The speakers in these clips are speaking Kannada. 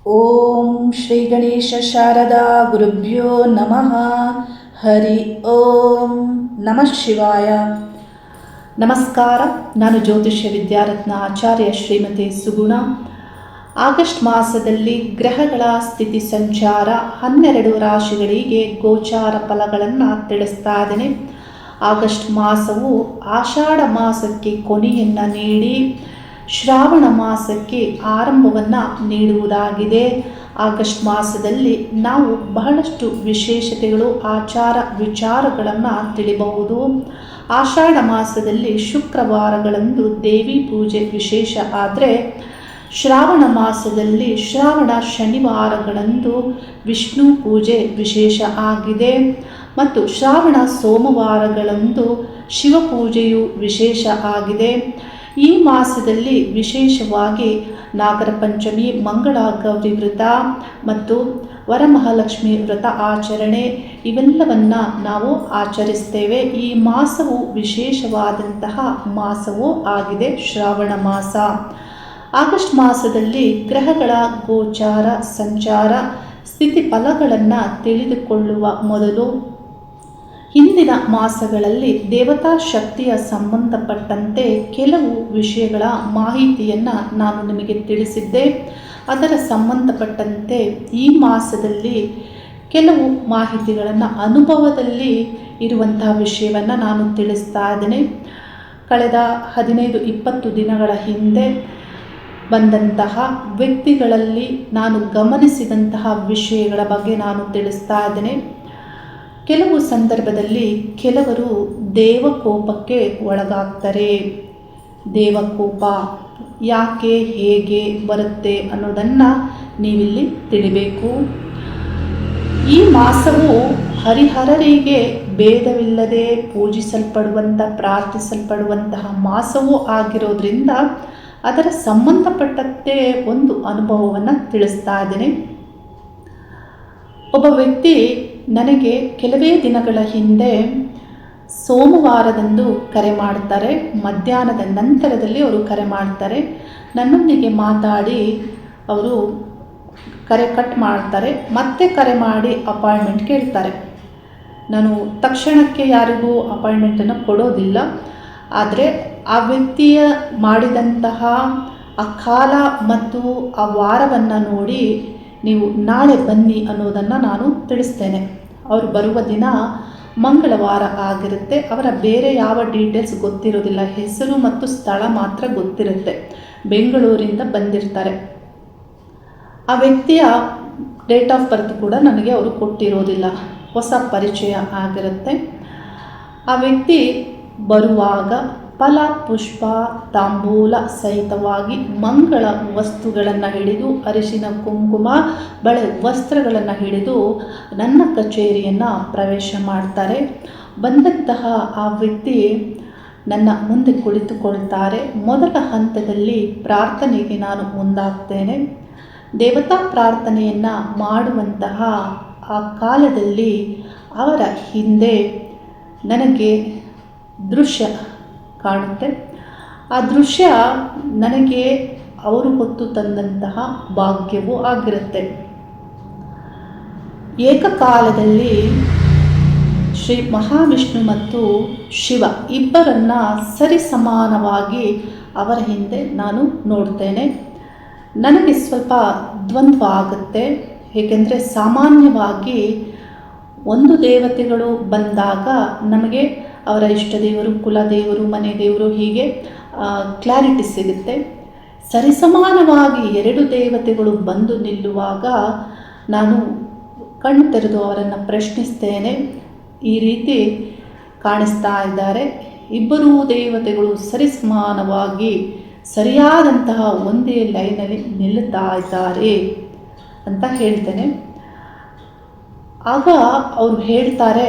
ಓಂ ಶ್ರೀ ಗಣೇಶ ಶಾರದಾ ಗುರುಭ್ಯೋ ನಮಃ. ಹರಿ ಓಂ ನಮಃ ಶಿವಾಯ. ನಮಸ್ಕಾರ. ನಾನು ಜ್ಯೋತಿಷ್ಯ ವಿದ್ಯಾರತ್ನ ಆಚಾರ್ಯ ಶ್ರೀಮತಿ ಸುಗುಣ. ಆಗಸ್ಟ್ ಮಾಸದಲ್ಲಿ ಗ್ರಹಗಳ ಸ್ಥಿತಿ ಸಂಚಾರ 12 ರಾಶಿಗಳಿಗೆ ಗೋಚಾರ ಫಲಗಳನ್ನು ತಿಳಿಸ್ತಾ ಇದ್ದೇನೆ. ಆಗಸ್ಟ್ ಮಾಸವು ಆಷಾಢ ಮಾಸಕ್ಕೆ ಕೊನೆಯನ್ನು ನೀಡಿ ಶ್ರಾವಣ ಮಾಸಕ್ಕೆ ಆರಂಭವನ್ನು ನೀಡುವುದಾಗಿದೆ. ಆಗಸ್ಟ್ ಮಾಸದಲ್ಲಿ ನಾವು ಬಹಳಷ್ಟು ವಿಶೇಷತೆಗಳು, ಆಚಾರ ವಿಚಾರಗಳನ್ನು ತಿಳಿಯಬಹುದು. ಆಷಾಢ ಮಾಸದಲ್ಲಿ ಶುಕ್ರವಾರಗಳಂದು ದೇವಿ ಪೂಜೆ ವಿಶೇಷ ಆದರೆ, ಶ್ರಾವಣ ಮಾಸದಲ್ಲಿ ಶ್ರಾವಣ ಶನಿವಾರಗಳಂದು ವಿಷ್ಣು ಪೂಜೆ ವಿಶೇಷ ಆಗಿದೆ ಮತ್ತು ಶ್ರಾವಣ ಸೋಮವಾರಗಳಂದು ಶಿವಪೂಜೆಯು ವಿಶೇಷ ಆಗಿದೆ. ಈ ಮಾಸದಲ್ಲಿ ವಿಶೇಷವಾಗಿ ನಾಗರ ಪಂಚಮಿ, ಮಂಗಳ ಗೌರಿ ವ್ರತ ಮತ್ತು ವರಮಹಾಲಕ್ಷ್ಮಿ ವ್ರತ ಆಚರಣೆ ಇವೆಲ್ಲವನ್ನು ನಾವು ಆಚರಿಸ್ತೇವೆ. ಈ ಮಾಸವು ವಿಶೇಷವಾದಂತಹ ಮಾಸವೂ ಆಗಿದೆ, ಶ್ರಾವಣ ಮಾಸ. ಆಗಸ್ಟ್ ಮಾಸದಲ್ಲಿ ಗ್ರಹಗಳ ಗೋಚಾರ ಸಂಚಾರ ಸ್ಥಿತಿ ಫಲಗಳನ್ನು ತಿಳಿದುಕೊಳ್ಳುವ ಮೊದಲು ಹಿಂದಿನ ಮಾಸಗಳಲ್ಲಿ ದೇವತಾ ಶಕ್ತಿಯ ಸಂಬಂಧಪಟ್ಟಂತೆ ಕೆಲವು ವಿಷಯಗಳ ಮಾಹಿತಿಯನ್ನು ನಾನು ನಿಮಗೆ ತಿಳಿಸಿದ್ದೆ. ಅದರ ಸಂಬಂಧಪಟ್ಟಂತೆ ಈ ಮಾಸದಲ್ಲಿ ಕೆಲವು ಮಾಹಿತಿಗಳನ್ನು, ಅನುಭವದಲ್ಲಿ ಇರುವಂತಹ ವಿಷಯವನ್ನು ನಾನು ತಿಳಿಸ್ತಾ ಇದ್ದೇನೆ. ಕಳೆದ 15-20 ದಿನಗಳ ಹಿಂದೆ ಬಂದಂತಹ ವ್ಯಕ್ತಿಗಳಲ್ಲಿ ನಾನು ಗಮನಿಸಿದಂತಹ ವಿಷಯಗಳ ಬಗ್ಗೆ ನಾನು ತಿಳಿಸ್ತಾ ಇದ್ದೇನೆ. ಕೆಲವು ಸಂದರ್ಭದಲ್ಲಿ ಕೆಲವರು ದೇವಕೋಪಕ್ಕೆ ಒಳಗಾಗ್ತಾರೆ. ದೇವಕೋಪ ಯಾಕೆ, ಹೇಗೆ ಬರುತ್ತೆ ಅನ್ನೋದನ್ನು ನೀವಿಲ್ಲಿ ತಿಳಿಬೇಕು. ಈ ಮಾಸವು ಹರಿಹರರಿಗೆ ಭೇದವಿಲ್ಲದೆ ಪೂಜಿಸಲ್ಪಡುವಂಥ, ಪ್ರಾರ್ಥಿಸಲ್ಪಡುವಂತಹ ಮಾಸವೂ ಆಗಿರೋದ್ರಿಂದ ಅದರ ಸಂಬಂಧಪಟ್ಟಂತೆ ಒಂದು ಅನುಭವವನ್ನು ತಿಳಿಸ್ತಾ ಇದ್ದೇನೆ. ಒಬ್ಬ ವ್ಯಕ್ತಿ ನನಗೆ ಕೆಲವೇ ದಿನಗಳ ಹಿಂದೆ ಸೋಮವಾರದಂದು ಕರೆ ಮಾಡ್ತಾರೆ. ಮಧ್ಯಾಹ್ನದ ನಂತರದಲ್ಲಿ ಅವರು ಕರೆ ಮಾಡ್ತಾರೆ. ನನ್ನೊಂದಿಗೆ ಮಾತಾಡಿ ಅವರು ಕರೆ ಕಟ್ ಮಾಡ್ತಾರೆ. ಮತ್ತೆ ಕರೆ ಮಾಡಿ ಅಪಾಯಿಂಟ್ಮೆಂಟ್ ಕೇಳ್ತಾರೆ. ನಾನು ತಕ್ಷಣಕ್ಕೆ ಯಾರಿಗೂ ಅಪಾಯಿಂಟ್ಮೆಂಟನ್ನು ಕೊಡೋದಿಲ್ಲ. ಆದರೆ ಆ ವ್ಯಕ್ತಿಯ ಮಾಡಿದಂತಹ ಆ ಕಾಲ ಮತ್ತು ಆ ವಾರವನ್ನು ನೋಡಿ ನೀವು ನಾಳೆ ಬನ್ನಿ ಅನ್ನೋದನ್ನು ನಾನು ತಿಳಿಸ್ತೇನೆ. ಅವರು ಬರುವ ದಿನ ಮಂಗಳವಾರ ಆಗಿರುತ್ತೆ. ಅವರ ಬೇರೆ ಯಾವ ಡೀಟೇಲ್ಸ್ ಗೊತ್ತಿರೋದಿಲ್ಲ, ಹೆಸರು ಮತ್ತು ಸ್ಥಳ ಮಾತ್ರ ಗೊತ್ತಿರುತ್ತೆ. ಬೆಂಗಳೂರಿಂದ ಬಂದಿರ್ತಾರೆ. ಆ ವ್ಯಕ್ತಿಯ ಡೇಟ್ ಆಫ್ ಬರ್ತ್ ಕೂಡ ನನಗೆ ಅವರು ಕೊಟ್ಟಿರೋದಿಲ್ಲ, ಹೊಸ ಪರಿಚಯ ಆಗಿರುತ್ತೆ. ಆ ವ್ಯಕ್ತಿ ಬರುವಾಗ ಫಲ, ಪುಷ್ಪ, ತಾಂಬೂಲ ಸಹಿತವಾಗಿ ಮಂಗಳ ವಸ್ತುಗಳನ್ನು ಹಿಡಿದು, ಅರಿಶಿನ, ಕುಂಕುಮ, ಬಳೆ, ವಸ್ತ್ರಗಳನ್ನು ಹಿಡಿದು ನನ್ನ ಕಚೇರಿಯನ್ನು ಪ್ರವೇಶ ಮಾಡ್ತಾರೆ. ಬಂದಂತಹ ಆ ವ್ಯಕ್ತಿ ನನ್ನ ಮುಂದೆ ಕುಳಿತುಕೊಳ್ತಾರೆ. ಮೊದಲ ಹಂತದಲ್ಲಿ ಪ್ರಾರ್ಥನೆಗೆ ನಾನು ಮುಂದಾಗ್ತೇನೆ. ದೇವತಾ ಪ್ರಾರ್ಥನೆಯನ್ನು ಮಾಡುವಂತಹ ಆ ಕಾಲದಲ್ಲಿ ಅವರ ಹಿಂದೆ ನನಗೆ ದೃಶ್ಯ ಕಾಣುತ್ತೆ. ಆ ದೃಶ್ಯ ನನಗೆ ಅವರು ಹೊತ್ತು ತಂದಂತಹ ಭಾಗ್ಯವೂ ಆಗಿರುತ್ತೆ. ಏಕಕಾಲದಲ್ಲಿ ಶ್ರೀ ಮಹಾವಿಷ್ಣು ಮತ್ತು ಶಿವ ಇಬ್ಬರನ್ನ ಸರಿಸಮಾನವಾಗಿ ಅವರ ಹಿಂದೆ ನಾನು ನೋಡ್ತೇನೆ. ನನಗೆ ಸ್ವಲ್ಪ ದ್ವಂದ್ವ ಆಗುತ್ತೆ. ಏಕೆಂದರೆ ಸಾಮಾನ್ಯವಾಗಿ ಒಂದು ದೇವತೆಗಳು ಬಂದಾಗ ನಮಗೆ ಅವರ ಇಷ್ಟ ದೇವರು, ಕುಲದೇವರು, ಮನೆ ದೇವರು, ಹೀಗೆ ಕ್ಲಾರಿಟಿ ಸಿಗುತ್ತೆ. ಸರಿಸಮಾನವಾಗಿ 2 ದೇವತೆಗಳು ಬಂದು ನಿಲ್ಲುವಾಗ ನಾನು ಕಣ್ಣು ತೆರೆದು ಅವರನ್ನು ಪ್ರಶ್ನಿಸ್ತೇನೆ. ಈ ರೀತಿ ಕಾಣಿಸ್ತಾ ಇದ್ದಾರೆ, ಇಬ್ಬರೂ ದೇವತೆಗಳು ಸರಿಸಮಾನವಾಗಿ ಸರಿಯಾದಂತಹ ಒಂದೇ ಲೈನಲ್ಲಿ ನಿಲ್ಲುತ್ತಾ ಇದ್ದಾರೆ ಅಂತ ಹೇಳ್ತೇನೆ. ಆಗ ಅವರು ಹೇಳ್ತಾರೆ,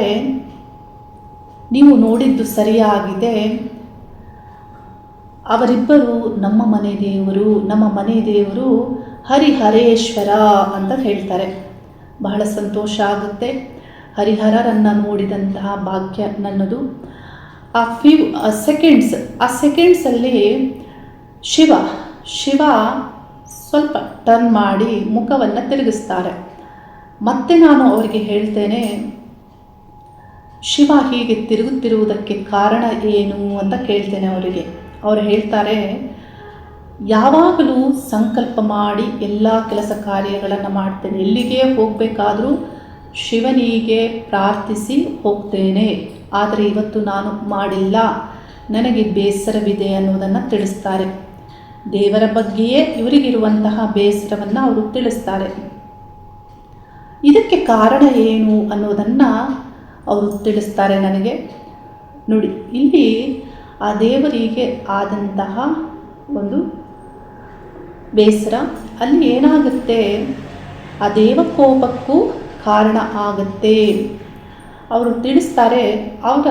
ನೀವು ನೋಡಿದ್ದು ಸರಿಯಾಗಿದೆ. ಅವರಿಬ್ಬರು ನಮ್ಮ ಮನೆ ದೇವರು ಹರಿಹರೇಶ್ವರ ಅಂತ ಹೇಳ್ತಾರೆ. ಬಹಳ ಸಂತೋಷ ಆಗುತ್ತೆ. ಹರಿಹರರನ್ನು ನೋಡಿದಂತಹ ಭಾಗ್ಯ ನನ್ನದು. ಆ ಸೆಕೆಂಡ್ಸಲ್ಲಿ ಶಿವ ಸ್ವಲ್ಪ ಟರ್ನ್ ಮಾಡಿ ಮುಖವನ್ನು ತಿರುಗಿಸ್ತಾರೆ. ಮತ್ತೆ ನಾನು ಅವರಿಗೆ ಹೇಳ್ತೇನೆ, ಶಿವ ಹೀಗೆ ತಿರುಗುತ್ತಿರುವುದಕ್ಕೆ ಕಾರಣ ಏನು ಅಂತ ಕೇಳ್ತೇನೆ ಅವರಿಗೆ. ಅವರು ಹೇಳ್ತಾರೆ, ಯಾವಾಗಲೂ ಸಂಕಲ್ಪ ಮಾಡಿ ಎಲ್ಲ ಕೆಲಸ ಕಾರ್ಯಗಳನ್ನು ಮಾಡ್ತೇನೆ, ಎಲ್ಲಿಗೆ ಹೋಗಬೇಕಾದ್ರೂ ಶಿವನಿಗೆ ಪ್ರಾರ್ಥಿಸಿ ಹೋಗ್ತೇನೆ, ಆದರೆ ಇವತ್ತು ನಾನು ಮಾಡಿಲ್ಲ, ನನಗೆ ಬೇಸರವಿದೆ ಅನ್ನೋದನ್ನು ತಿಳಿಸ್ತಾರೆ. ದೇವರ ಬಗ್ಗೆಯೇ ಇವರಿಗಿರುವಂತಹ ಬೇಸರವನ್ನು ಅವರು ತಿಳಿಸ್ತಾರೆ. ಇದಕ್ಕೆ ಕಾರಣ ಏನು ಅನ್ನೋದನ್ನು ಅವರು ತಿಳಿಸ್ತಾರೆ ನನಗೆ. ನೋಡಿ, ಇಲ್ಲಿ ಆ ದೇವರಿಗೆ ಆದಂತಹ ಒಂದು ಬೇಸರ, ಅಲ್ಲಿ ಏನಾಗುತ್ತೆ, ಆ ದೇವಕೋಪಕ್ಕೂ ಕಾರಣ ಆಗುತ್ತೆ. ಅವರು ತಿಳಿಸ್ತಾರೆ, ಅವರ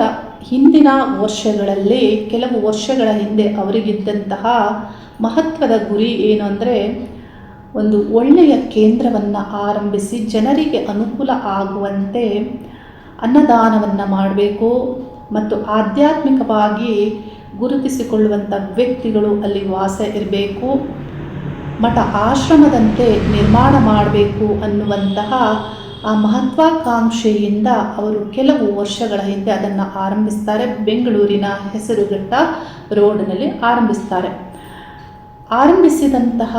ಹಿಂದಿನ ವರ್ಷಗಳಲ್ಲಿ, ಕೆಲವು ವರ್ಷಗಳ ಹಿಂದೆ ಅವರಿಗಿದ್ದಂತಹ ಮಹತ್ವದ ಗುರಿ ಏನು ಅಂದರೆ, ಒಂದು ಒಳ್ಳೆಯ ಕೇಂದ್ರವನ್ನು ಆರಂಭಿಸಿ ಜನರಿಗೆ ಅನುಕೂಲ ಆಗುವಂತೆ ಅನ್ನದಾನವನ್ನು ಮಾಡಬೇಕು ಮತ್ತು ಆಧ್ಯಾತ್ಮಿಕವಾಗಿ ಗುರುತಿಸಿಕೊಳ್ಳುವಂಥ ವ್ಯಕ್ತಿಗಳು ಅಲ್ಲಿ ವಾಸ ಇರಬೇಕು, ಮಠ ಆಶ್ರಮದಂತೆ ನಿರ್ಮಾಣ ಮಾಡಬೇಕು ಅನ್ನುವಂತಹ ಆ ಮಹತ್ವಾಕಾಂಕ್ಷೆಯಿಂದ ಅವರು ಕೆಲವು ವರ್ಷಗಳ ಹಿಂದೆ ಅದನ್ನು ಆರಂಭಿಸ್ತಾರೆ. ಬೆಂಗಳೂರಿನ ಹೆಸರುಘಟ್ಟ ರೋಡ್ನಲ್ಲಿ ಆರಂಭಿಸ್ತಾರೆ. ಆರಂಭಿಸಿದಂತಹ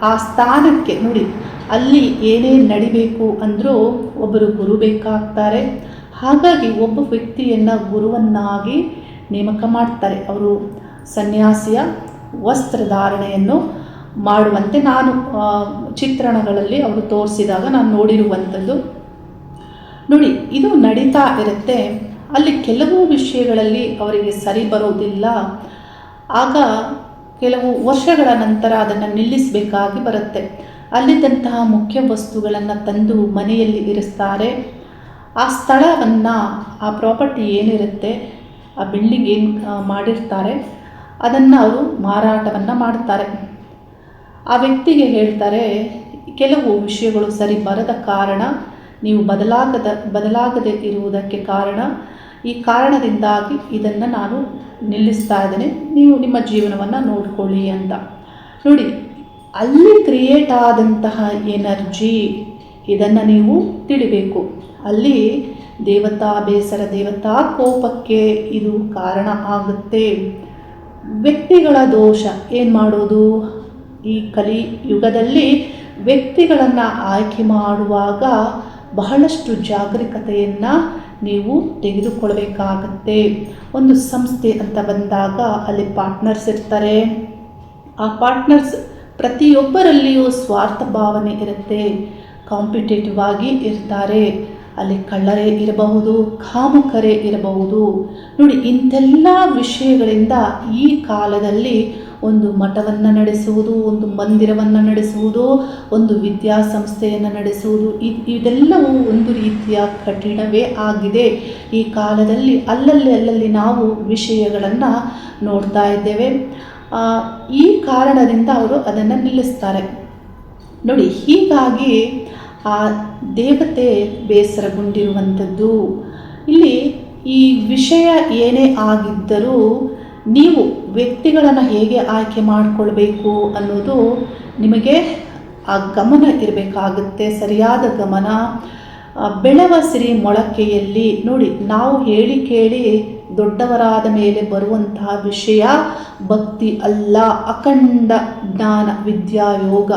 ಆ ಸ್ಥಾನಕ್ಕೆ ನೋಡಿ, ಅಲ್ಲಿ ಏನೇ ನಡಿಬೇಕು ಅಂದರೂ ಒಬ್ಬರು ಗುರು ಬೇಕಾಗ್ತಾರೆ. ಹಾಗಾಗಿ ಒಬ್ಬ ವ್ಯಕ್ತಿಯನ್ನು ಗುರುವನ್ನಾಗಿ ನೇಮಕ ಮಾಡ್ತಾರೆ. ಅವರು ಸನ್ಯಾಸಿಯ ವಸ್ತ್ರಧಾರಣೆಯನ್ನು ಮಾಡುವಂತೆ ನಾನು ಚಿತ್ರಣಗಳಲ್ಲಿ ಅವರು ತೋರಿಸಿದಾಗ ನಾನು ನೋಡಿರುವಂಥದ್ದು. ನೋಡಿ, ಇದು ನಡೀತಾ ಇರುತ್ತೆ. ಅಲ್ಲಿ ಕೆಲವು ವಿಷಯಗಳಲ್ಲಿ ಅವರಿಗೆ ಸರಿ ಬರೋದಿಲ್ಲ. ಆಗ ಕೆಲವು ವರ್ಷಗಳ ನಂತರ ಅದನ್ನು ನಿಲ್ಲಿಸಬೇಕಾಗಿ ಬರುತ್ತೆ. ಅಲ್ಲಿದ್ದಂತಹ ಮುಖ್ಯ ವಸ್ತುಗಳನ್ನು ತಂದು ಮನೆಯಲ್ಲಿ ಇರಿಸ್ತಾರೆ. ಆ ಸ್ಥಳವನ್ನು, ಆ ಪ್ರಾಪರ್ಟಿ ಏನಿರುತ್ತೆ, ಆ ಬಿಲ್ಡಿಂಗ್ ಏನು ಮಾಡಿರ್ತಾರೆ, ಅದನ್ನು ಅವರು ಮಾರಾಟವನ್ನು ಮಾಡ್ತಾರೆ. ಆ ವ್ಯಕ್ತಿಗೆ ಹೇಳ್ತಾರೆ, ಕೆಲವು ವಿಷಯಗಳು ಸರಿ ಬರದ ಕಾರಣ, ನೀವು ಬದಲಾಗದೆ ಇರುವುದಕ್ಕೆ ಕಾರಣ, ಈ ಕಾರಣದಿಂದಾಗಿ ಇದನ್ನು ನಾನು ನಿಲ್ಲಿಸ್ತಾ ಇದ್ದೇನೆ, ನೀವು ನಿಮ್ಮ ಜೀವನವನ್ನು ನೋಡಿಕೊಳ್ಳಿ ಅಂತ. ನೋಡಿ, ಅಲ್ಲಿ ಕ್ರಿಯೇಟ್ ಆದಂತಹ ಎನರ್ಜಿ, ಇದನ್ನು ನೀವು ತಿಳಿಬೇಕು. ಅಲ್ಲಿ ದೇವತಾ ಬೇಸರ, ದೇವತಾ ಕೋಪಕ್ಕೆ ಇದು ಕಾರಣ ಆಗುತ್ತೆ. ವ್ಯಕ್ತಿಗಳ ದೋಷ ಏನು ಮಾಡೋದು? ಈ ಕಲಿಯುಗದಲ್ಲಿ ವ್ಯಕ್ತಿಗಳನ್ನು ಆಯ್ಕೆ ಮಾಡುವಾಗ ಬಹಳಷ್ಟು ಜಾಗರೂಕತೆಯನ್ನು ನೀವು ತೆಗೆದುಕೊಳ್ಬೇಕಾಗತ್ತೆ. ಒಂದು ಸಂಸ್ಥೆ ಅಂತ ಬಂದಾಗ ಅಲ್ಲಿ ಪಾರ್ಟ್ನರ್ಸ್ ಇರ್ತಾರೆ. ಆ ಪಾರ್ಟ್ನರ್ಸ್ ಪ್ರತಿಯೊಬ್ಬರಲ್ಲಿಯೂ ಸ್ವಾರ್ಥ ಭಾವನೆ ಇರುತ್ತೆ, ಕಾಂಪಿಟೇಟಿವ್ ಆಗಿ ಇರ್ತಾರೆ. ಅಲ್ಲಿ ಕಳ್ಳರೇ ಇರಬಹುದು, ಕಾಮುಕರೇ ಇರಬಹುದು. ನೋಡಿ, ಇಂಥೆಲ್ಲ ವಿಷಯಗಳಿಂದ ಈ ಕಾಲದಲ್ಲಿ ಒಂದು ಮಠವನ್ನು ನಡೆಸುವುದು, ಒಂದು ಮಂದಿರವನ್ನು ನಡೆಸುವುದು, ಒಂದು ವಿದ್ಯಾಸಂಸ್ಥೆಯನ್ನು ನಡೆಸುವುದು, ಇದೆಲ್ಲವೂ ಒಂದು ರೀತಿಯ ಕಠಿಣವೇ ಆಗಿದೆ. ಈ ಕಾಲದಲ್ಲಿ ಅಲ್ಲಲ್ಲಿ ನಾವು ವಿಷಯಗಳನ್ನು ನೋಡ್ತಾ ಇದ್ದೇವೆ. ಈ ಕಾರಣದಿಂದ ಅವರು ಅದನ್ನು ನಿಲ್ಲಿಸ್ತಾರೆ. ನೋಡಿ, ಹೀಗಾಗಿ ಆ ದೇವತೆ ಬೇಸರಗೊಂಡಿರುವಂಥದ್ದು. ಇಲ್ಲಿ ಈ ವಿಷಯ ಏನೇ ಆಗಿದ್ದರೂ ನೀವು ವ್ಯಕ್ತಿಗಳನ್ನು ಹೇಗೆ ಆಯ್ಕೆ ಮಾಡಿಕೊಳ್ಬೇಕು ಅನ್ನೋದು ನಿಮಗೆ ಆ ಗಮನ ಇರಬೇಕಾಗುತ್ತೆ, ಸರಿಯಾದ ಗಮನ. ಬೆಳೆವ ಸಿರಿ ಮೊಳಕೆಯಲ್ಲಿ ನೋಡಿ, ನಾವು ಹೇಳಿ ಕೇಳಿ ದೊಡ್ಡವರಾದ ಮೇಲೆ ಬರುವಂತಹ ವಿಷಯ ಭಕ್ತಿ ಅಲ್ಲ, ಅಖಂಡ ಜ್ಞಾನ ವಿದ್ಯಾಯೋಗ.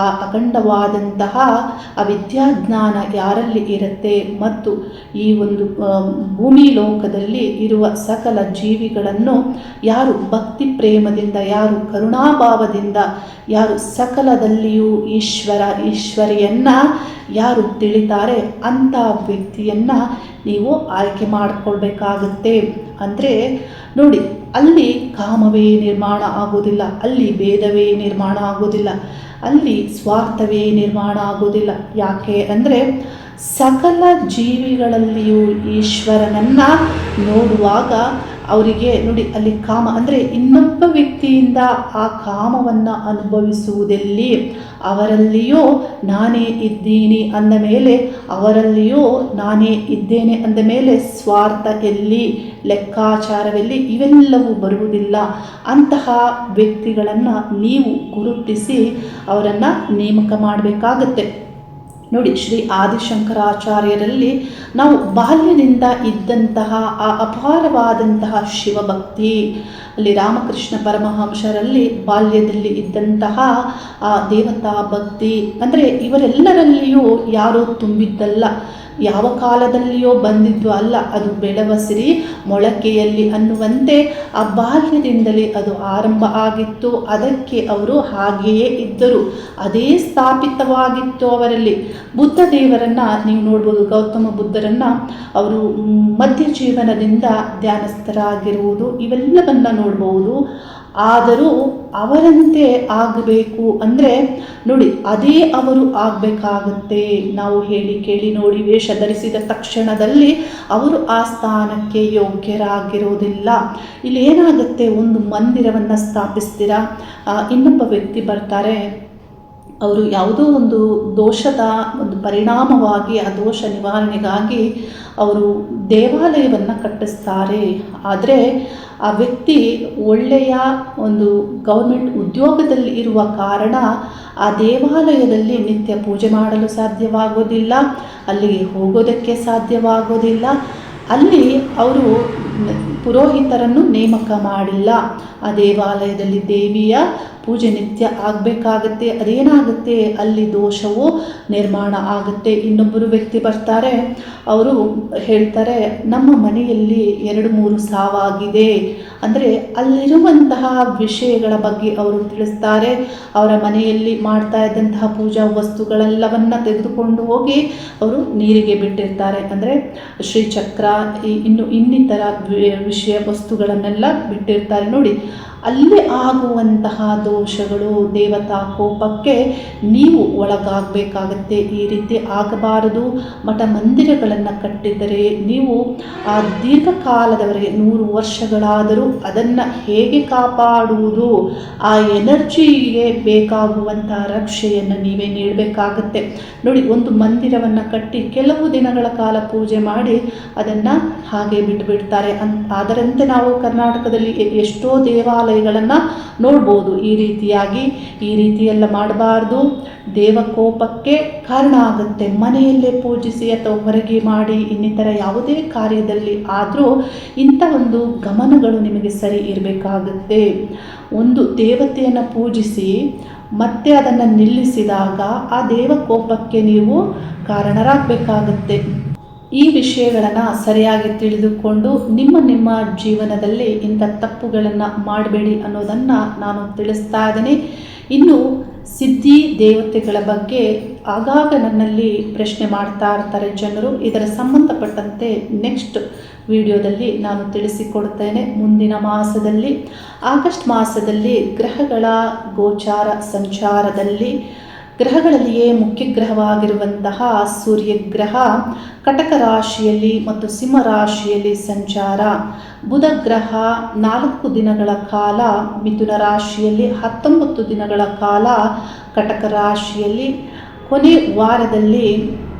ಆ ಅಖಂಡವಾದಂತಹ ಆ ವಿದ್ಯಾಜ್ಞಾನ ಯಾರಲ್ಲಿ ಇರುತ್ತೆ ಮತ್ತು ಈ ಒಂದು ಭೂಮಿ ಲೋಕದಲ್ಲಿ ಇರುವ ಸಕಲ ಜೀವಿಗಳನ್ನು ಯಾರು ಭಕ್ತಿ ಪ್ರೇಮದಿಂದ, ಯಾರು ಕರುಣಾಭಾವದಿಂದ, ಯಾರು ಸಕಲದಲ್ಲಿಯೂ ಈಶ್ವರಿಯನ್ನು ಯಾರು ತಿಳಿತಾರೆ ಅಂಥ ವ್ಯಕ್ತಿಯನ್ನು ನೀವು ಆಯ್ಕೆ ಮಾಡಿಕೊಳ್ಬೇಕಾಗುತ್ತೆ. ಅಂದರೆ ನೋಡಿ, ಅಲ್ಲಿ ಕಾಮವೇ ನಿರ್ಮಾಣ ಆಗೋದಿಲ್ಲ, ಅಲ್ಲಿ ಭೇದವೇ ನಿರ್ಮಾಣ ಆಗೋದಿಲ್ಲ, ಅಲ್ಲಿ ಸ್ವಾರ್ಥವೇ ನಿರ್ಮಾಣ ಆಗೋದಿಲ್ಲ. ಯಾಕೆ ಅಂದರೆ ಸಕಲ ಜೀವಿಗಳಲ್ಲಿಯೂ ಈಶ್ವರನನ್ನು ನೋಡುವಾಗ ಅವರಿಗೆ ನೋಡಿ, ಅಲ್ಲಿ ಕಾಮ ಅಂದರೆ ಇನ್ನೊಬ್ಬ ವ್ಯಕ್ತಿಯಿಂದ ಆ ಕಾಮವನ್ನು ಅನುಭವಿಸುವುದೆಲ್ಲಿ, ಅವರಲ್ಲಿಯೂ ನಾನೇ ಇದ್ದೀನಿ ಅಂದ ಮೇಲೆ, ಅವರಲ್ಲಿಯೂ ನಾನೇ ಇದ್ದೇನೆ ಅಂದ ಮೇಲೆ ಸ್ವಾರ್ಥ ಎಲ್ಲಿ, ಲೆಕ್ಕಾಚಾರವೆಲ್ಲಿ, ಇವೆಲ್ಲವೂ ಬರುವುದಿಲ್ಲ. ಅಂತಹ ವ್ಯಕ್ತಿಗಳನ್ನು ನೀವು ಗುರುತಿಸಿ ಅವರನ್ನು ನೇಮಕ ಮಾಡಬೇಕಾಗತ್ತೆ. ನೋಡಿ, ಶ್ರೀ ಆದಿಶಂಕರಾಚಾರ್ಯರಲ್ಲಿ ನಾವು ಬಾಲ್ಯದಿಂದ ಇದ್ದಂತಹ ಆ ಅಪಾರವಾದಂತಹ ಶಿವಭಕ್ತಿ, ಅಲ್ಲಿ ರಾಮಕೃಷ್ಣ ಪರಮಹಂಸರಲ್ಲಿ ಬಾಲ್ಯದಲ್ಲಿ ಇದ್ದಂತಹ ಆ ದೇವತಾ ಭಕ್ತಿ, ಅಂದರೆ ಇವರೆಲ್ಲರಲ್ಲಿಯೂ ಯಾರೋ ತುಂಬಿದ್ದಲ್ಲ, ಯಾವ ಕಾಲದಲ್ಲಿಯೋ ಬಂದಿದ್ದು ಅಲ್ಲ, ಅದು ಬೆಳೆವ ಸಿರಿ ಮೊಳಕೆಯಲ್ಲಿ ಅನ್ನುವಂತೆ ಆ ಬಾಲ್ಯದಿಂದಲೇ ಅದು ಆರಂಭ ಆಗಿತ್ತು. ಅದಕ್ಕೆ ಅವರು ಹಾಗೆಯೇ ಇದ್ದರು, ಅದೇ ಸ್ಥಾಪಿತವಾಗಿತ್ತು ಅವರಲ್ಲಿ. ಬುದ್ಧ ದೇವರನ್ನು ನೀವು ನೋಡ್ಬೋದು, ಗೌತಮ ಬುದ್ಧರನ್ನು ಅವರು ಮಧ್ಯ ಜೀವನದಿಂದ ಧ್ಯಾನಸ್ಥರಾಗಿರುವುದು ಇವೆಲ್ಲವನ್ನು ನೋಡ್ಬೋದು. ಆದರೂ ಅವರಂತೆ ಆಗಬೇಕು ಅಂದರೆ ನೋಡಿ, ಅದೇ ಅವರು ಆಗಬೇಕಾಗುತ್ತೆ. ನಾವು ಹೇಳಿ ಕೇಳಿ ನೋಡಿ ವೇಷ ಧರಿಸಿದ ತಕ್ಷಣದಲ್ಲಿ ಅವರು ಆ ಸ್ಥಾನಕ್ಕೆ ಯೋಗ್ಯರಾಗಿರೋದಿಲ್ಲ. ಇಲ್ಲಿ ಏನಾಗುತ್ತೆ, ಒಂದು ಮಂದಿರವನ್ನು ಸ್ಥಾಪಿಸ್ತೀರಾ, ಇನ್ನೊಬ್ಬ ವ್ಯಕ್ತಿ ಬರ್ತಾರೆ, ಅವರು ಯಾವುದೋ ಒಂದು ದೋಷದ ಒಂದು ಪರಿಣಾಮವಾಗಿ ಆ ದೋಷ ನಿವಾರಣೆಗಾಗಿ ಅವರು ದೇವಾಲಯವನ್ನು ಕಟ್ಟಿಸ್ತಾರೆ. ಆದರೆ ಆ ವ್ಯಕ್ತಿ ಒಳ್ಳೆಯ ಒಂದು ಗೌರ್ಮೆಂಟ್ ಉದ್ಯೋಗದಲ್ಲಿ ಇರುವ ಕಾರಣ ಆ ದೇವಾಲಯದಲ್ಲಿ ನಿತ್ಯ ಪೂಜೆ ಮಾಡಲು ಸಾಧ್ಯವಾಗೋದಿಲ್ಲ, ಅಲ್ಲಿಗೆ ಹೋಗೋದಕ್ಕೆ ಸಾಧ್ಯವಾಗೋದಿಲ್ಲ. ಅಲ್ಲಿ ಅವರು ಪುರೋಹಿತರನ್ನು ನೇಮಕ ಮಾಡಿಲ್ಲ. ಆ ದೇವಾಲಯದಲ್ಲಿ ದೇವಿಯ ಪೂಜೆ ನಿತ್ಯ ಆಗಬೇಕಾಗತ್ತೆ. ಅದೇನಾಗುತ್ತೆ, ಅಲ್ಲಿ ದೋಷವು ನಿರ್ಮಾಣ ಆಗುತ್ತೆ. ಇನ್ನೊಬ್ಬರು ವ್ಯಕ್ತಿ ಬರ್ತಾರೆ, ಅವರು ಹೇಳ್ತಾರೆ, ನಮ್ಮ ಮನೆಯಲ್ಲಿ 2-3 ಸಾವಾಗಿದೆ. ಅಂದರೆ ಅಲ್ಲಿರುವಂತಹ ವಿಷಯಗಳ ಬಗ್ಗೆ ಅವರು ತಿಳಿಸ್ತಾರೆ. ಅವರ ಮನೆಯಲ್ಲಿ ಮಾಡ್ತಾ ಇದ್ದಂತಹ ಪೂಜಾ ವಸ್ತುಗಳೆಲ್ಲವನ್ನು ತೆಗೆದುಕೊಂಡು ಹೋಗಿ ಅವರು ನೀರಿಗೆ ಬಿಟ್ಟಿರ್ತಾರೆ. ಅಂದರೆ ಶ್ರೀಚಕ್ರ, ಇನ್ನಿತರ ವಿಷಯ ವಸ್ತುಗಳನ್ನೆಲ್ಲ ಬಿಟ್ಟಿರ್ತಾರೆ. ನೋಡಿ, ಅಲ್ಲಿ ಆಗುವಂತಹ ದೋಷಗಳು, ದೇವತಾ ಕೋಪಕ್ಕೆ ನೀವು ಒಳಗಾಗಬೇಕಾಗತ್ತೆ. ಈ ರೀತಿ ಆಗಬಾರದು. ಮಠ ಮಂದಿರಗಳನ್ನು ಕಟ್ಟಿದರೆ ನೀವು ಆ ದೀರ್ಘಕಾಲದವರೆಗೆ 100 ವರ್ಷಗಳಾದರೂ ಅದನ್ನು ಹೇಗೆ ಕಾಪಾಡುವುದು, ಆ ಎನರ್ಜಿಗೆ ಬೇಕಾಗುವಂತಹ ರಕ್ಷೆಯನ್ನು ನೀವೇ ನೀಡಬೇಕಾಗತ್ತೆ. ನೋಡಿ, ಒಂದು ಮಂದಿರವನ್ನು ಕಟ್ಟಿ ಕೆಲವು ದಿನಗಳ ಕಾಲ ಪೂಜೆ ಮಾಡಿ ಅದನ್ನು ಹಾಗೆ ಬಿಟ್ಟುಬಿಡ್ತಾರೆ. ಅದರಂತೆ ನಾವು ಕರ್ನಾಟಕದಲ್ಲಿ ಎಷ್ಟೋ ದೇವಾಲಯಗಳನ್ನು ನೋಡ್ಬೋದು. ಈ ರೀತಿಯೆಲ್ಲ ಮಾಡಬಾರ್ದು. ದೇವಕೋಪಕ್ಕೆ ಕಾರಣ ಆಗುತ್ತೆ. ಮನೆಯಲ್ಲೇ ಪೂಜಿಸಿ ಅಥವಾ ಹೊರಗೆ ಮಾಡಿ ಇನ್ನಿತರ ಯಾವುದೇ ಕಾರ್ಯದಲ್ಲಿ ಆದರೂ ಇಂಥ ಒಂದು ಗಮನಗಳು ನಿಮಗೆ ಸರಿ ಇರಬೇಕಾಗುತ್ತೆ. ಒಂದು ದೇವತೆಯನ್ನು ಪೂಜಿಸಿ ಮತ್ತೆ ಅದನ್ನು ನಿಲ್ಲಿಸಿದಾಗ ಆ ದೇವಕೋಪಕ್ಕೆ ನೀವು ಕಾರಣರಾಗಬೇಕಾಗತ್ತೆ. ಈ ವಿಷಯಗಳನ್ನು ಸರಿಯಾಗಿ ತಿಳಿದುಕೊಂಡು ನಿಮ್ಮ ಜೀವನದಲ್ಲಿ ಇಂಥ ತಪ್ಪುಗಳನ್ನು ಮಾಡಬೇಡಿ ಅನ್ನೋದನ್ನು ನಾನು ತಿಳಿಸ್ತಾ ಇದ್ದೇನೆ. ಇನ್ನು ಸಿದ್ಧಿ ದೇವತೆಗಳ ಬಗ್ಗೆ ಆಗಾಗ ನನ್ನಲ್ಲಿ ಪ್ರಶ್ನೆ ಮಾಡ್ತಾ ಇರ್ತಾರೆ ಜನರು. ಇದರ ಸಂಬಂಧಪಟ್ಟಂತೆ ನೆಕ್ಸ್ಟ್ ವಿಡಿಯೋದಲ್ಲಿ ನಾನು ತಿಳಿಸಿಕೊಡ್ತೇನೆ. ಮುಂದಿನ ಮಾಸದಲ್ಲಿ, ಆಗಸ್ಟ್ ಮಾಸದಲ್ಲಿ ಗ್ರಹಗಳ ಗೋಚಾರ ಸಂಚಾರದಲ್ಲಿ ಗ್ರಹಗಳಲ್ಲಿಯೇ ಮುಖ್ಯ ಗ್ರಹವಾಗಿರುವಂತಹ ಸೂರ್ಯಗ್ರಹ ಕಟಕ ರಾಶಿಯಲ್ಲಿ ಮತ್ತು ಸಿಂಹ ರಾಶಿಯಲ್ಲಿ ಸಂಚಾರ, ಬುಧ ಗ್ರಹ 4 ದಿನಗಳ ಕಾಲ ಮಿಥುನ ರಾಶಿಯಲ್ಲಿ, 19 ದಿನಗಳ ಕಾಲ ಕಟಕ ರಾಶಿಯಲ್ಲಿ, ಕೊನೆ ವಾರದಲ್ಲಿ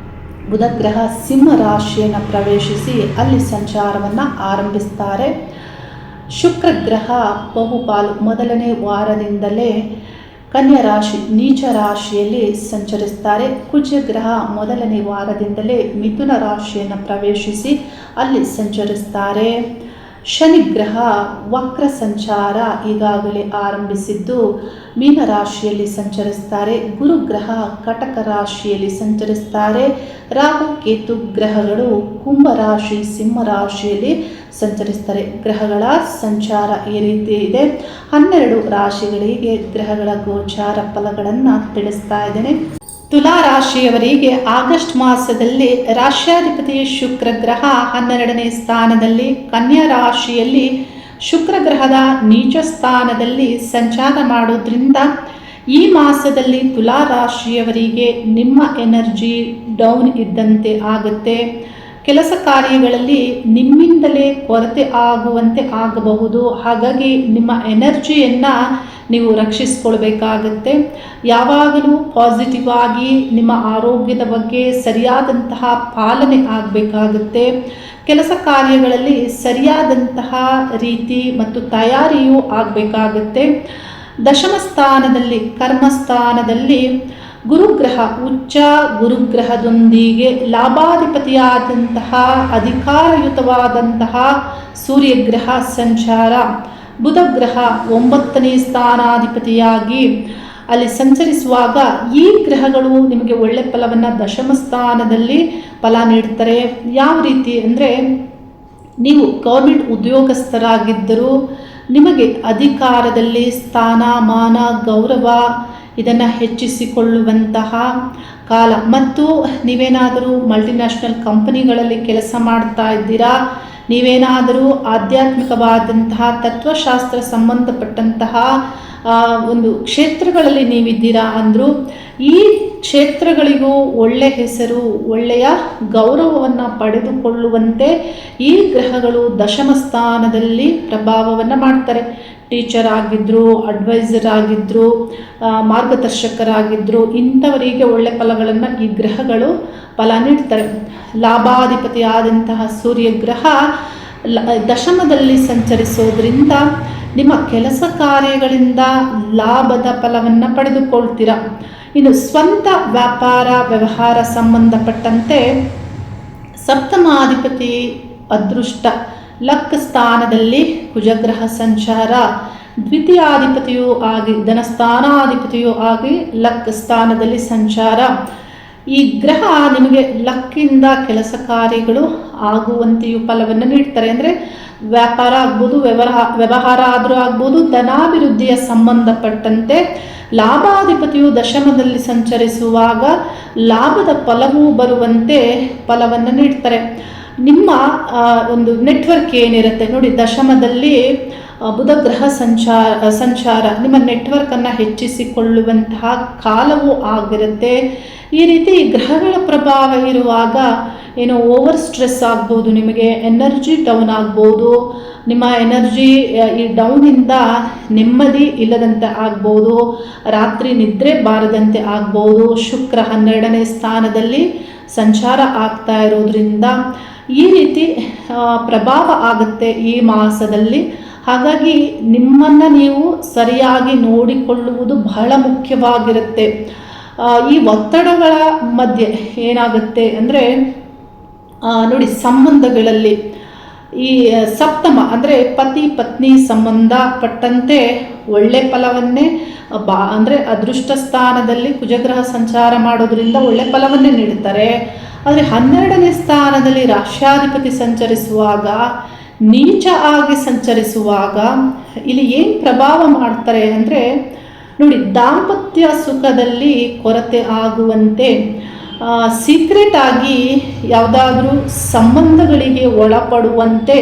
ಬುಧ ಗ್ರಹ ಸಿಂಹ ರಾಶಿಯನ್ನು ಪ್ರವೇಶಿಸಿ ಅಲ್ಲಿ ಸಂಚಾರವನ್ನು ಆರಂಭಿಸ್ತಾರೆ. ಶುಕ್ರ ಗ್ರಹ ಬಹುಪಾಲು ಮೊದಲನೇ ವಾರದಿಂದಲೇ ಕನ್ಯಾ ರಾಶಿ ನೀಚ ರಾಶಿಯಲ್ಲಿ ಸಂಚರಿಸ್ತಾರೆ. ಕುಜ ಗ್ರಹ ಮೊದಲನೇ ವಾರದಿಂದಲೇ ಮಿಥುನ ರಾಶಿಯನ್ನು ಪ್ರವೇಶಿಸಿ ಅಲ್ಲಿ ಸಂಚರಿಸ್ತಾರೆ. ಶನಿ ಗ್ರಹ ವಕ್ರ ಸಂಚಾರ ಈಗಾಗಲೇ ಆರಂಭಿಸಿದ್ದು ಮೀನ ರಾಶಿಯಲ್ಲಿ ಸಂಚರಿಸ್ತಾರೆ. ಗುರುಗ್ರಹ ಕಟಕ ರಾಶಿಯಲ್ಲಿ ಸಂಚರಿಸ್ತಾರೆ. ರಾಹು ಕೇತು ಗ್ರಹಗಳು ಕುಂಭ ರಾಶಿ ಸಿಂಹ ರಾಶಿಯಲ್ಲಿ ಸಂಚರಿಸ್ತಾರೆ. ಗ್ರಹಗಳ ಸಂಚಾರ ಈ ರೀತಿ ಇದೆ. 12 ರಾಶಿಗಳಿಗೆ ಗ್ರಹಗಳ ಗೋಚಾರ ಫಲಗಳನ್ನು ತಿಳಿಸ್ತಾ ಇದ್ದೇನೆ. ತುಲಾ ರಾಶಿಯವರಿಗೆ ಆಗಸ್ಟ್ ಮಾಸದಲ್ಲಿ ರಾಶ್ಯಾಧಿಪತಿ ಶುಕ್ರ ಗ್ರಹ 12ನೇ ಸ್ಥಾನದಲ್ಲಿ, ಕನ್ಯಾ ರಾಶಿಯಲ್ಲಿ ಶುಕ್ರ ಗ್ರಹದ ನೀಚ ಸ್ಥಾನದಲ್ಲಿ ಸಂಚಾರ ಮಾಡೋದ್ರಿಂದ ಈ ಮಾಸದಲ್ಲಿ ತುಲಾ ರಾಶಿಯವರಿಗೆ ನಿಮ್ಮ ಎನರ್ಜಿ ಡೌನ್ ಇದ್ದಂತೆ ಆಗುತ್ತೆ. ಕೆಲಸ ಕಾರ್ಯಗಳಲ್ಲಿ ನಿಮ್ಮಿಂದಲೇ ಕೊರತೆ ಆಗುವಂತೆ ಆಗಬಹುದು. ಹಾಗಾಗಿ ನಿಮ್ಮ ಎನರ್ಜಿಯನ್ನು ನೀವು ರಕ್ಷಿಸ್ಕೊಳ್ಬೇಕಾಗತ್ತೆ. ಯಾವಾಗಲೂ ಪಾಸಿಟಿವ್ ಆಗಿ ನಿಮ್ಮ ಆರೋಗ್ಯದ ಬಗ್ಗೆ ಸರಿಯಾದಂತಹ ಪಾಲನೆ ಆಗಬೇಕಾಗುತ್ತೆ. ಕೆಲಸ ಕಾರ್ಯಗಳಲ್ಲಿ ಸರಿಯಾದಂತಹ ರೀತಿ ಮತ್ತು ತಯಾರಿಯೂ ಆಗಬೇಕಾಗತ್ತೆ. ದಶಮ ಸ್ಥಾನದಲ್ಲಿ, ಕರ್ಮಸ್ಥಾನದಲ್ಲಿ ಗುರುಗ್ರಹ, ಉಚ್ಚ ಗುರುಗ್ರಹದೊಂದಿಗೆ ಲಾಭಾಧಿಪತಿಯಾದಂತಹ ಅಧಿಕಾರಯುತವಾದಂತಹ ಸೂರ್ಯಗ್ರಹ ಸಂಚಾರ, ಬುಧಗ್ರಹ 9ನೇ ಸ್ಥಾನಾಧಿಪತಿಯಾಗಿ ಅಲ್ಲಿ ಸಂಚರಿಸುವಾಗ ಈ ಗ್ರಹಗಳು ನಿಮಗೆ ಒಳ್ಳೆ ಫಲವನ್ನು ದಶಮ ಸ್ಥಾನದಲ್ಲಿ ಫಲ ನೀಡ್ತಾರೆ. ಯಾವ ರೀತಿ ಅಂದರೆ, ನೀವು ಗೌರ್ಮೆಂಟ್ ಉದ್ಯೋಗಸ್ಥರಾಗಿದ್ದರೂ ನಿಮಗೆ ಅಧಿಕಾರದಲ್ಲಿ ಸ್ಥಾನಮಾನ, ಗೌರವ ಇದನ್ನು ಹೆಚ್ಚಿಸಿಕೊಳ್ಳುವಂತಹ ಕಾಲ. ಮತ್ತು ನೀವೇನಾದರೂ ಮಲ್ಟಿನ್ಯಾಷನಲ್ ಕಂಪನಿಗಳಲ್ಲಿ ಕೆಲಸ ಮಾಡ್ತಾ ಇದ್ದೀರಾ, ನೀವೇನಾದರೂ ಆಧ್ಯಾತ್ಮಿಕವಾದಂತಹ ತತ್ವಶಾಸ್ತ್ರ ಸಂಬಂಧಪಟ್ಟಂತಹ ಒಂದು ಕ್ಷೇತ್ರಗಳಲ್ಲಿ ನೀವಿದ್ದೀರಾ ಅಂದರೂ ಈ ಕ್ಷೇತ್ರಗಳಿಗೂ ಒಳ್ಳೆಯ ಹೆಸರು, ಒಳ್ಳೆಯ ಗೌರವವನ್ನು ಪಡೆದುಕೊಳ್ಳುವಂತೆ ಈ ಗ್ರಹಗಳು ದಶಮ ಸ್ಥಾನದಲ್ಲಿ ಪ್ರಭಾವವನ್ನು ಮಾಡ್ತಾರೆ. ಟೀಚರ್ ಆಗಿದ್ದರು, ಅಡ್ವೈಸರ್ ಆಗಿದ್ದರು, ಮಾರ್ಗದರ್ಶಕರಾಗಿದ್ದರು, ಇಂಥವರಿಗೆ ಒಳ್ಳೆ ಫಲಗಳನ್ನು ಈ ಗ್ರಹಗಳು ಫಲ ನೀಡ್ತಾರೆ. ಲಾಭಾಧಿಪತಿಯಾದಂತಹ ಸೂರ್ಯಗ್ರಹ ದಶಮದಲ್ಲಿ ಸಂಚರಿಸೋದ್ರಿಂದ ನಿಮ್ಮ ಕೆಲಸ ಕಾರ್ಯಗಳಿಂದ ಲಾಭದ ಫಲವನ್ನು ಪಡೆದುಕೊಳ್ತೀರ. ಇನ್ನು ಸ್ವಂತ ವ್ಯಾಪಾರ ವ್ಯವಹಾರ ಸಂಬಂಧಪಟ್ಟಂತೆ ಸಪ್ತಮಾಧಿಪತಿ ಅದೃಷ್ಟ ಲಕ್ ಸ್ಥಾನದಲ್ಲಿ ಕುಜಗ್ರಹ ಸಂಚಾರ, ದ್ವಿತೀಯಾಧಿಪತಿಯೂ ಆಗಿ ಧನಸ್ಥಾನಾಧಿಪತಿಯೂ ಆಗಿ ಲಕ್ ಸ್ಥಾನದಲ್ಲಿ ಸಂಚಾರ. ಈ ಗ್ರಹ ನಿಮಗೆ ಲಕ್ಕಿಂದ ಕೆಲಸ ಕಾರ್ಯಗಳು ಆಗುವಂತೆಯೂ ಫಲವನ್ನು ನೀಡ್ತಾರೆ. ಅಂದರೆ ವ್ಯಾಪಾರ ಆಗ್ಬೋದು, ವ್ಯವಹಾರ ಆದರೂ ಆಗ್ಬೋದು, ಧನಾಭಿವೃದ್ಧಿಯ ಸಂಬಂಧಪಟ್ಟಂತೆ ಲಾಭಾಧಿಪತಿಯು ದಶಮದಲ್ಲಿ ಸಂಚರಿಸುವಾಗ ಲಾಭದ ಫಲವೂ ಬರುವಂತೆ ಫಲವನ್ನು ನೀಡ್ತಾರೆ. ನಿಮ್ಮ ಒಂದು ನೆಟ್ವರ್ಕ್ ಏನಿರುತ್ತೆ ನೋಡಿ, ದಶಮದಲ್ಲಿ ಬುಧಗ್ರಹ ಸಂಚಾರ ನಿಮ್ಮ ನೆಟ್ವರ್ಕನ್ನು ಹೆಚ್ಚಿಸಿಕೊಳ್ಳುವಂತಹ ಕಾಲವೂ ಆಗಿರುತ್ತೆ. ಈ ರೀತಿ ಗ್ರಹಗಳ ಪ್ರಭಾವ ಇರುವಾಗ ಏನೋ ಓವರ್ ಸ್ಟ್ರೆಸ್ ಆಗ್ಬೋದು, ನಿಮಗೆ ಎನರ್ಜಿ ಡೌನ್ ಆಗ್ಬೋದು, ನಿಮ್ಮ ಎನರ್ಜಿ ಈ ಡೌನಿಂದ ನೆಮ್ಮದಿ ಇಲ್ಲದಂತೆ ಆಗ್ಬೋದು, ರಾತ್ರಿ ನಿದ್ರೆ ಬಾರದಂತೆ ಆಗ್ಬೋದು. ಶುಕ್ರ 12ನೇ ಸ್ಥಾನದಲ್ಲಿ ಸಂಚಾರ ಆಗ್ತಾ ಇರೋದ್ರಿಂದ ಈ ರೀತಿ ಪ್ರಭಾವ ಆಗುತ್ತೆ ಈ ಮಾಸದಲ್ಲಿ. ಹಾಗಾಗಿ ನಿಮ್ಮನ್ನು ನೀವು ಸರಿಯಾಗಿ ನೋಡಿಕೊಳ್ಳುವುದು ಬಹಳ ಮುಖ್ಯವಾಗಿರುತ್ತೆ. ಈ ಒತ್ತಡಗಳ ಮಧ್ಯೆ ಏನಾಗುತ್ತೆ ಅಂದರೆ ನೋಡಿ, ಸಂಬಂಧಗಳಲ್ಲಿ ಈ ಸಪ್ತಮ ಅಂದರೆ ಪತಿ ಪತ್ನಿ ಸಂಬಂಧಪಟ್ಟಂತೆ ಒಳ್ಳೆ ಫಲವನ್ನೇ ಅಂದರೆ ಅದೃಷ್ಟ ಸ್ಥಾನದಲ್ಲಿ ಕುಜಗ್ರಹ ಸಂಚಾರ ಮಾಡೋದ್ರಿಂದ ಒಳ್ಳೆ ಫಲವನ್ನೇ ನೀಡುತ್ತಾರೆ. ಆದರೆ 12ನೇ ಸ್ಥಾನದಲ್ಲಿ ರಾಶ್ಯಾಧಿಪತಿ ಸಂಚರಿಸುವಾಗ, ನೀಚ ಆಗಿ ಸಂಚರಿಸುವಾಗ ಇಲ್ಲಿ ಏನು ಪ್ರಭಾವ ಮಾಡ್ತಾರೆ ಅಂದರೆ ನೋಡಿ, ದಾಂಪತ್ಯ ಸುಖದಲ್ಲಿ ಕೊರತೆ ಆಗುವಂತೆ, ಸೀಕ್ರೆಟ್ ಆಗಿ ಯಾವುದಾದ್ರೂ ಸಂಬಂಧಗಳಿಗೆ ಒಳಪಡುವಂತೆ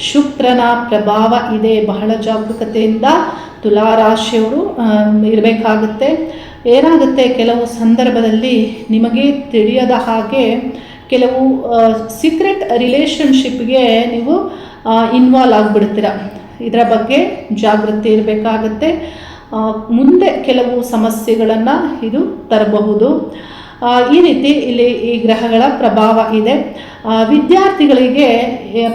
ಶುಕ್ರನ ಪ್ರಭಾವ ಇದೆ. ಬಹಳ ಜಾಗರೂಕತೆಯಿಂದ ತುಲಾರಾಶಿಯವರು ಇರಬೇಕಾಗುತ್ತೆ. ಏನಾಗುತ್ತೆ, ಕೆಲವು ಸಂದರ್ಭದಲ್ಲಿ ನಿಮಗೆ ತಿಳಿಯದ ಹಾಗೆ ಕೆಲವು ಸೀಕ್ರೆಟ್ ರಿಲೇಷನ್ಶಿಪ್ಗೆ ನೀವು ಇನ್ವಾಲ್ವ್ ಆಗಿಬಿಡ್ತೀರ. ಇದರ ಬಗ್ಗೆ ಜಾಗೃತಿ ಇರಬೇಕಾಗತ್ತೆ. ಮುಂದೆ ಕೆಲವು ಸಮಸ್ಯೆಗಳನ್ನು ಇದು ತರಬಹುದು. ಈ ರೀತಿ ಇಲ್ಲಿ ಈ ಗ್ರಹಗಳ ಪ್ರಭಾವ ಇದೆ. ವಿದ್ಯಾರ್ಥಿಗಳಿಗೆ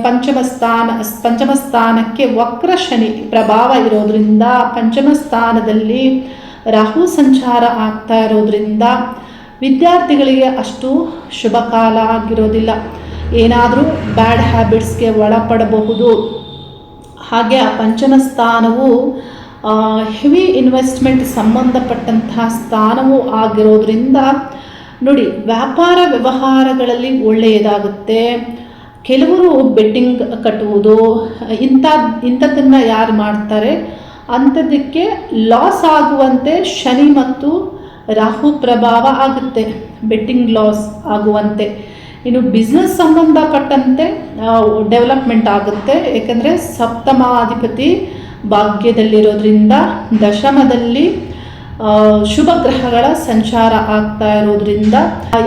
ಪಂಚಮ ಸ್ಥಾನಕ್ಕೆ ವಕ್ರ ಶನಿ ಪ್ರಭಾವ ಇರೋದ್ರಿಂದ, ಪಂಚಮ ಸ್ಥಾನದಲ್ಲಿ ರಾಹು ಸಂಚಾರ ಆಗ್ತಾ ಇರೋದ್ರಿಂದ ವಿದ್ಯಾರ್ಥಿಗಳಿಗೆ ಅಷ್ಟು ಶುಭ ಕಾಲ ಆಗಿರೋದಿಲ್ಲ. ಏನಾದರೂ ಬ್ಯಾಡ್ ಹ್ಯಾಬಿಟ್ಸ್ಗೆ ಒಳಪಡಬಹುದು. ಹಾಗೆ ಆ ಪಂಚಮ ಸ್ಥಾನವು ಹೆವಿ ಇನ್ವೆಸ್ಟ್ಮೆಂಟ್ ಸಂಬಂಧಪಟ್ಟಂತಹ ಸ್ಥಾನವೂ ಆಗಿರೋದ್ರಿಂದ ನೋಡಿ, ವ್ಯಾಪಾರ ವ್ಯವಹಾರಗಳಲ್ಲಿ ಒಳ್ಳೆಯದಾಗುತ್ತೆ. ಕೆಲವರು ಬೆಟ್ಟಿಂಗ್ ಕಟ್ಟುವುದು ಇಂಥದ್ದನ್ನು ಯಾರು ಮಾಡ್ತಾರೆ ಅಂಥದ್ದಕ್ಕೆ ಲಾಸ್ ಆಗುವಂತೆ ಶನಿ ಮತ್ತು ರಾಹು ಪ್ರಭಾವ ಆಗುತ್ತೆ, ಬೆಟ್ಟಿಂಗ್ ಲಾಸ್ ಆಗುವಂತೆ. ಇನ್ನು ಬಿಸ್ನೆಸ್ ಸಂಬಂಧಪಟ್ಟಂತೆ ಡೆವಲಪ್ಮೆಂಟ್ ಆಗುತ್ತೆ. ಏಕೆಂದರೆ ಸಪ್ತಮಾಧಿಪತಿ ಭಾಗ್ಯದಲ್ಲಿರೋದ್ರಿಂದ ದಶಮದಲ್ಲಿ ಶುಭ ಗ್ರಹಗಳ ಸಂಚಾರ ಆಗ್ತಾ ಇರೋದ್ರಿಂದ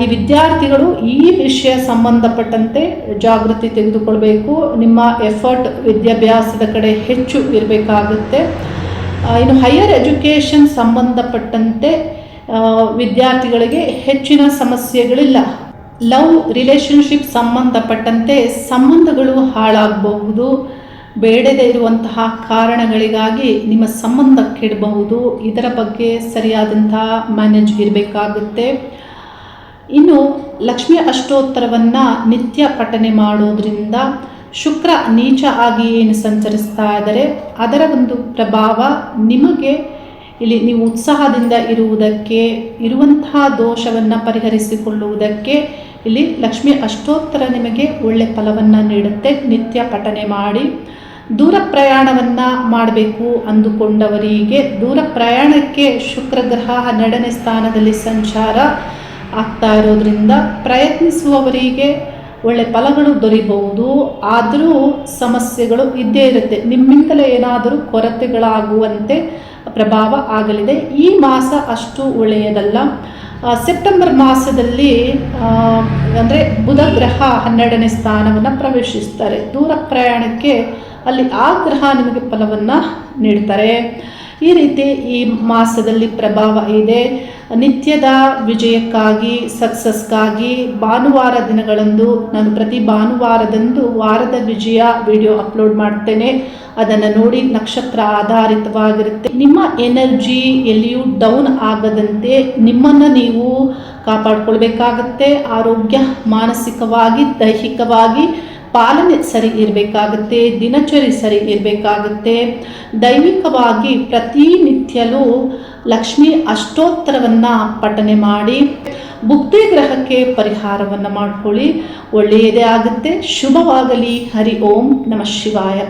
ಈ ವಿದ್ಯಾರ್ಥಿಗಳು ಈ ವಿಷಯ ಸಂಬಂಧಪಟ್ಟಂತೆ ಜಾಗೃತಿ ತೆಗೆದುಕೊಳ್ಬೇಕು. ನಿಮ್ಮ ಎಫರ್ಟ್ ವಿದ್ಯಾಭ್ಯಾಸದ ಕಡೆ ಹೆಚ್ಚು ಇರಬೇಕಾಗುತ್ತೆ. ಇನ್ನು ಹೈಯರ್ ಎಜುಕೇಷನ್ ಸಂಬಂಧಪಟ್ಟಂತೆ ವಿದ್ಯಾರ್ಥಿಗಳಿಗೆ ಹೆಚ್ಚಿನ ಸಮಸ್ಯೆಗಳಿಲ್ಲ. ಲವ್ ರಿಲೇಷನ್ಶಿಪ್ ಸಂಬಂಧಪಟ್ಟಂತೆ ಸಂಬಂಧಗಳು ಹಾಳಾಗಬಹುದು. ಬೇಡದೇ ಇರುವಂತಹ ಕಾರಣಗಳಿಗಾಗಿ ನಿಮ್ಮ ಸಂಬಂಧ ಕೆಡಬಹುದು. ಇದರ ಬಗ್ಗೆ ಸರಿಯಾದಂತಹ ಮ್ಯಾನೇಜ್ ಇರಬೇಕಾಗುತ್ತೆ. ಇನ್ನು ಲಕ್ಷ್ಮೀ ಅಷ್ಟೋತ್ತರವನ್ನು ನಿತ್ಯ ಪಠನೆ ಮಾಡೋದ್ರಿಂದ ಶುಕ್ರ ನೀಚ ಆಗಿ ಏನು ಸಂಚರಿಸ್ತಾ ಇದ್ದಾರೆ ಅದರ ಒಂದು ಪ್ರಭಾವ ನಿಮಗೆ ಇಲ್ಲಿ ನೀವು ಉತ್ಸಾಹದಿಂದ ಇರುವುದಕ್ಕೆ, ಇರುವಂತಹ ದೋಷವನ್ನು ಪರಿಹರಿಸಿಕೊಳ್ಳುವುದಕ್ಕೆ ಇಲ್ಲಿ ಲಕ್ಷ್ಮೀ ಅಷ್ಟೋತ್ತರ ನಿಮಗೆ ಒಳ್ಳೆ ಫಲವನ್ನು ನೀಡುತ್ತೆ. ನಿತ್ಯ ಪಠನೆ ಮಾಡಿ. ದೂರ ಪ್ರಯಾಣವನ್ನು ಮಾಡಬೇಕು ಅಂದುಕೊಂಡವರಿಗೆ ದೂರ ಪ್ರಯಾಣಕ್ಕೆ ಶುಕ್ರ ಗ್ರಹ 12ನೇ ಸ್ಥಾನದಲ್ಲಿ ಸಂಚಾರ ಆಗ್ತಾ ಇರೋದ್ರಿಂದ ಪ್ರಯತ್ನಿಸುವವರಿಗೆ ಒಳ್ಳೆ ಫಲಗಳು ದೊರೆಯಬಹುದು. ಆದರೂ ಸಮಸ್ಯೆಗಳು ಇದ್ದೇ ಇರುತ್ತೆ. ನಿಮ್ಮಿಂದಲೇ ಏನಾದರೂ ಕೊರತೆಗಳಾಗುವಂತೆ ಪ್ರಭಾವ ಆಗಲಿದೆ. ಈ ಮಾಸ ಅಷ್ಟು ಒಳ್ಳೆಯದಲ್ಲ. ಸೆಪ್ಟೆಂಬರ್ ಮಾಸದಲ್ಲಿ ಅಂದರೆ ಬುಧ ಗ್ರಹ 12ನೇ ಸ್ಥಾನವನ್ನು ಪ್ರವೇಶಿಸ್ತಾರೆ. ದೂರ ಪ್ರಯಾಣಕ್ಕೆ ಅಲ್ಲಿ ಆ ಗ್ರಹ ನಿಮಗೆ ಫಲವನ್ನು ನೀಡ್ತಾರೆ. ಈ ರೀತಿ ಈ ಮಾಸದಲ್ಲಿ ಪ್ರಭಾವ ಇದೆ. ನಿತ್ಯದ ವಿಜಯಕ್ಕಾಗಿ, ಸಕ್ಸಸ್ಗಾಗಿ ಭಾನುವಾರ ದಿನಗಳಂದು ನಾನು ಪ್ರತಿ ಭಾನುವಾರದಂದು ವಾರದ ವಿಜಯ ವಿಡಿಯೋ ಅಪ್ಲೋಡ್ ಮಾಡ್ತೇನೆ. ಅದನ್ನು ನೋಡಿ ನಕ್ಷತ್ರ ಆಧಾರಿತವಾಗಿರುತ್ತೆ. ನಿಮ್ಮ ಎನರ್ಜಿ ಎಲ್ಲಿಯೂ ಡೌನ್ ಆಗದಂತೆ ನಿಮ್ಮನ್ನು ನೀವು ಕಾಪಾಡಿಕೊಳ್ಬೇಕಾಗತ್ತೆ. ಆರೋಗ್ಯ ಮಾನಸಿಕವಾಗಿ, ದೈಹಿಕವಾಗಿ ಪಾಲನೆ ಸರಿ ಇರಬೇಕಾಗುತ್ತೆ. ದಿನಚರಿ ಸರಿ ಇರಬೇಕಾಗುತ್ತೆ. ದೈವಿಕವಾಗಿ ಪ್ರತಿನಿತ್ಯಲೂ ಲಕ್ಷ್ಮೀ ಅಷ್ಟೋತ್ತರವನ್ನು ಪಠನೆ ಮಾಡಿ. ಬುದ್ಧಿ ಗ್ರಹಕ್ಕೆ ಪರಿಹಾರವನ್ನು ಮಾಡಿಕೊಳ್ಳಿ. ಒಳ್ಳೆಯದೇ ಆಗುತ್ತೆ. ಶುಭವಾಗಲಿ. ಹರಿ ಓಂ ನಮಃ ಶಿವಾಯ.